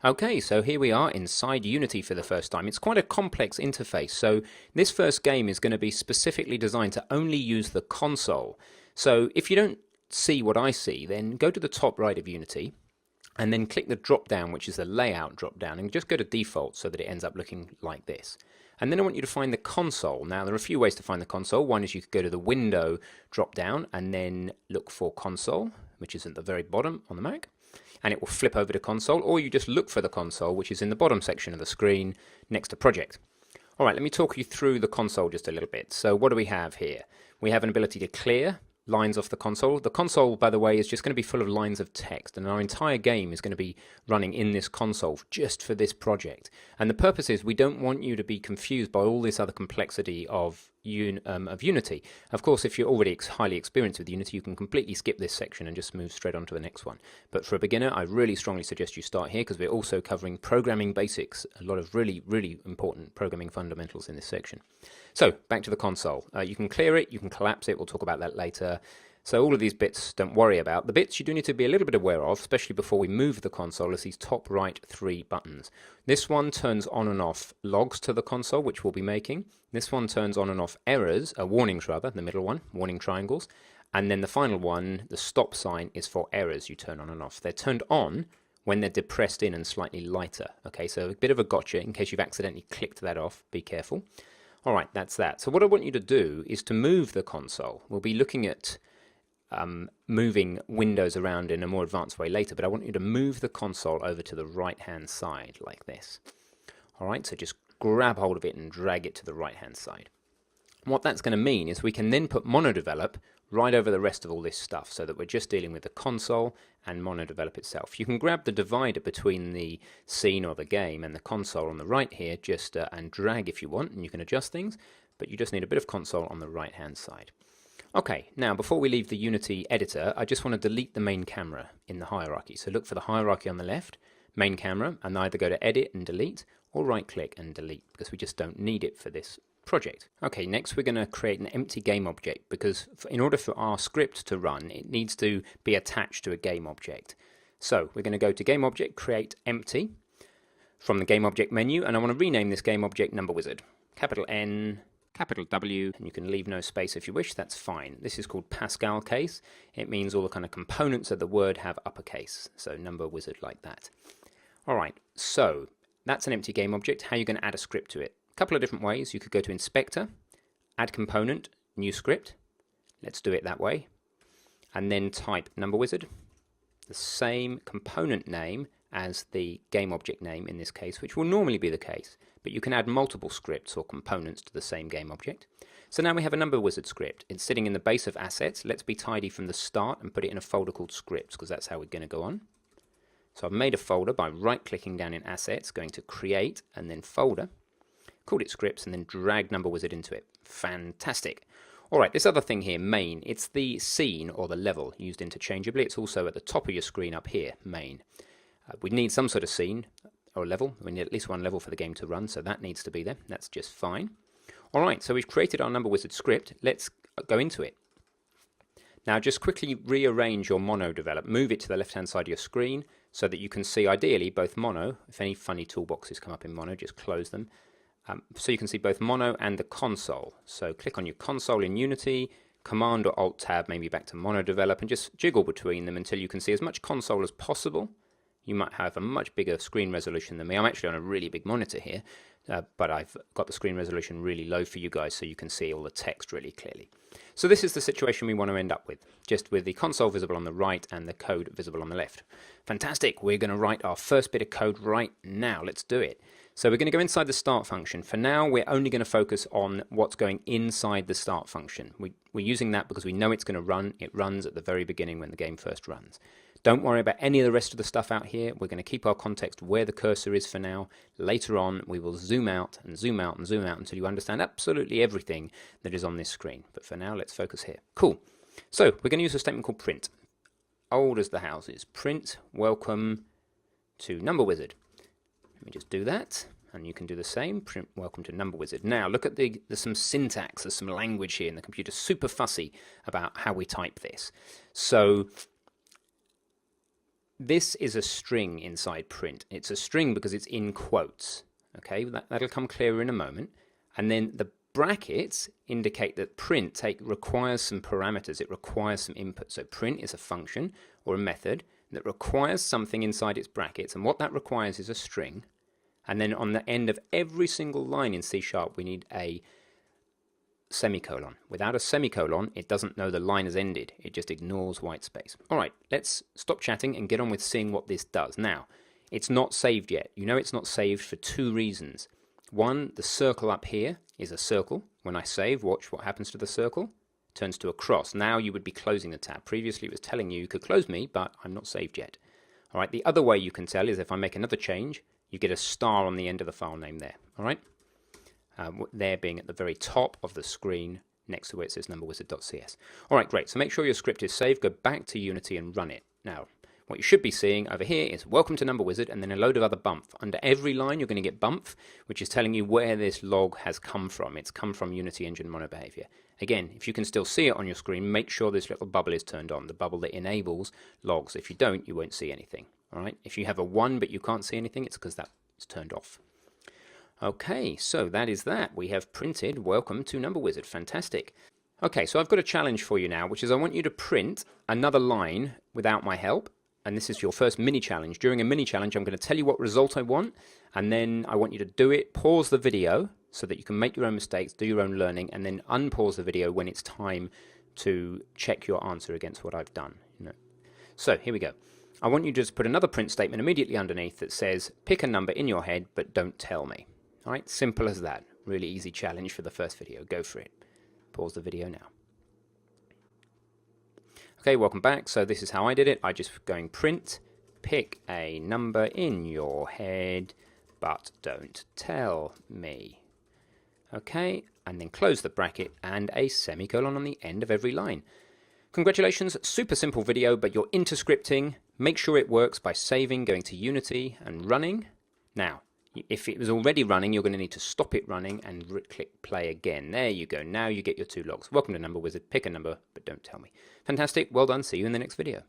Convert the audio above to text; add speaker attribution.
Speaker 1: Okay, so here we are inside Unity for the first time. It's quite a complex interface, so this first game is going to be specifically designed to only use the console. So if you don't see what I see, then go to the top right of Unity and then click the drop down, which is the layout drop down, and just go to default so that it ends up looking like this. And then I want you to find the console. Now there are a few ways to find the console. One is you could go to the window drop down and then look for console, which is at the very bottom on the Mac, and it will flip over to console, or you just look for the console, which is in the bottom section of the screen next to project. All right, let me talk you through the console just a little bit. So what do we have here? We have an ability to clear lines off the console. The console, by the way, is just going to be full of lines of text, and our entire game is going to be running in this console just for this project. And the purpose is we don't want you to be confused by all this other complexity of Unity. Of course, if you're already highly experienced with Unity, you can completely skip this section and just move straight on to the next one. But for a beginner, I really strongly suggest you start here because we're also covering programming basics, a lot of really, really important programming fundamentals in this section. So back to the console. You can clear it, you can collapse it, we'll talk about that later. So all of these bits, don't worry about. The bits you do need to be a little bit aware of, especially before we move the console, is these top right 3 buttons. This one turns on and off logs to the console, which we'll be making. This one turns on and off errors, warnings rather, the middle one, warning triangles. And then the final one, the stop sign, is for errors you turn on and off. They're turned on when they're depressed in and slightly lighter. Okay, so a bit of a gotcha in case you've accidentally clicked that off, be careful. All right, that's that. So what I want you to do is to move the console. We'll be looking at moving windows around in a more advanced way later, but I want you to move the console over to the right-hand side like this. All right, so just grab hold of it and drag it to the right-hand side. What that's going to mean is we can then put monodevelop right over the rest of all this stuff so that we're just dealing with the console and monodevelop itself. You can grab the divider between the scene or the game and the console on the right here just and drag if you want, and you can adjust things, but you just need a bit of console on the right-hand side. Okay, now before we leave the Unity editor, I just want to delete the main camera in the hierarchy. So look for the hierarchy on the left, main camera, and either go to edit and delete or right click and delete because we just don't need it for this project. Okay, next we're going to create an empty game object because in order for our script to run, it needs to be attached to a game object. So we're going to go to game object, create empty from the game object menu, and I want to rename this game object number wizard. Capital N, capital W, and you can leave no space if you wish, that's fine. This is called Pascal case. It means all the kind of components of the word have uppercase, so number wizard like that. All right, so that's an empty game object. How are you going to add a script to it? A couple of different ways. You could go to Inspector, Add Component, New Script. Let's do it that way. And then type number wizard, the same component name as the game object name in this case, which will normally be the case, but you can add multiple scripts or components to the same game object. So now we have a number wizard script. It's sitting in the base of assets. Let's be tidy from the start and put it in a folder called scripts because that's how we're going to go on. So I've made a folder by right-clicking down in assets, going to create and then folder, called it scripts, and then drag number wizard into it. Fantastic. All right, this other thing here, main, it's the scene or the level used interchangeably. It's also at the top of your screen up here, main. We need some sort of scene or level. We need at least one level for the game to run, so that needs to be there. That's just fine. All right, so we've created our number wizard script. Let's go into it. Now just quickly rearrange your mono develop. Move it to the left-hand side of your screen so that you can see ideally both mono. If any funny toolboxes come up in mono, just close them. So you can see both mono and the console. So click on your console in Unity, Command or Alt tab, maybe back to mono develop, and just jiggle between them until you can see as much console as possible. You might have a much bigger screen resolution than me. I'm actually on a really big monitor here, but I've got the screen resolution really low for you guys so you can see all the text really clearly. So this is the situation we want to end up with, just with the console visible on the right and the code visible on the left. Fantastic, we're going to write our first bit of code right now. Let's do it. So we're going to go inside the start function. For now, we're only going to focus on what's going inside the start function. We're using that because we know it's going to run. It runs at the very beginning when the game first runs. Don't worry about any of the rest of the stuff out here. We're going to keep our context where the cursor is for now. Later on, we will zoom out and zoom out and zoom out until you understand absolutely everything that is on this screen. But for now, let's focus here. Cool. So we're going to use a statement called print. Old as the houses. Print, welcome to Number Wizard. Let me just do that. And you can do the same. Print, welcome to Number Wizard. Now, look at there's some syntax, there's some language here, and the computer's super fussy about how we type this. So this is a string inside print. It's a string because it's in quotes. Okay, that'll come clearer in a moment. And then the brackets indicate that print requires some parameters. It requires some input. So print is a function or a method that requires something inside its brackets. And what that requires is a string. And then on the end of every single line in C#, we need a semicolon. Without a semicolon, it doesn't know the line has ended. It just ignores white space. All right, let's stop chatting and get on with seeing what this does. Now, it's not saved yet. You know it's not saved for two reasons. One, the circle up here is a circle. When I save, watch what happens to the circle. It turns to a cross. Now you would be closing the tab. Previously it was telling you could close me, but I'm not saved yet. All right, the other way you can tell is if I make another change, you get a star on the end of the file name there. All right, there being at the very top of the screen next to where it says numberwizard.cs. All right, great. So make sure your script is saved. Go back to Unity and run it. Now, what you should be seeing over here is welcome to NumberWizard and then a load of other bump. Under every line you're going to get bump, which is telling you where this log has come from. It's come from Unity Engine MonoBehavior. Again, if you can still see it on your screen, make sure this little bubble is turned on, the bubble that enables logs. If you don't, you won't see anything. All right. If you have a 1 but you can't see anything, it's because that's turned off. Okay, so that is that. We have printed welcome to NumberWizard. Fantastic. Okay, so I've got a challenge for you now, which is I want you to print another line without my help. And this is your first mini challenge. During a mini challenge, I'm going to tell you what result I want, and then I want you to do it, pause the video so that you can make your own mistakes, do your own learning, and then unpause the video when it's time to check your answer against what I've done. So here we go. I want you to just put another print statement immediately underneath that says, pick a number in your head, but don't tell me. All right, simple as that. Really easy challenge for the first video. Go for it. Pause the video now. Okay, welcome back. So this is how I did it. I just going print, pick a number in your head, but don't tell me. Okay, and then close the bracket and a semicolon on the end of every line. Congratulations, super simple video, but you're into scripting. Make sure it works by saving, going to Unity and running. Now, if it was already running, you're going to need to stop it running and click play again. There you go. Now you get your 2 logs. Welcome to NumberWizard. Pick a number, but don't tell me. Fantastic. Well done. See you in the next video.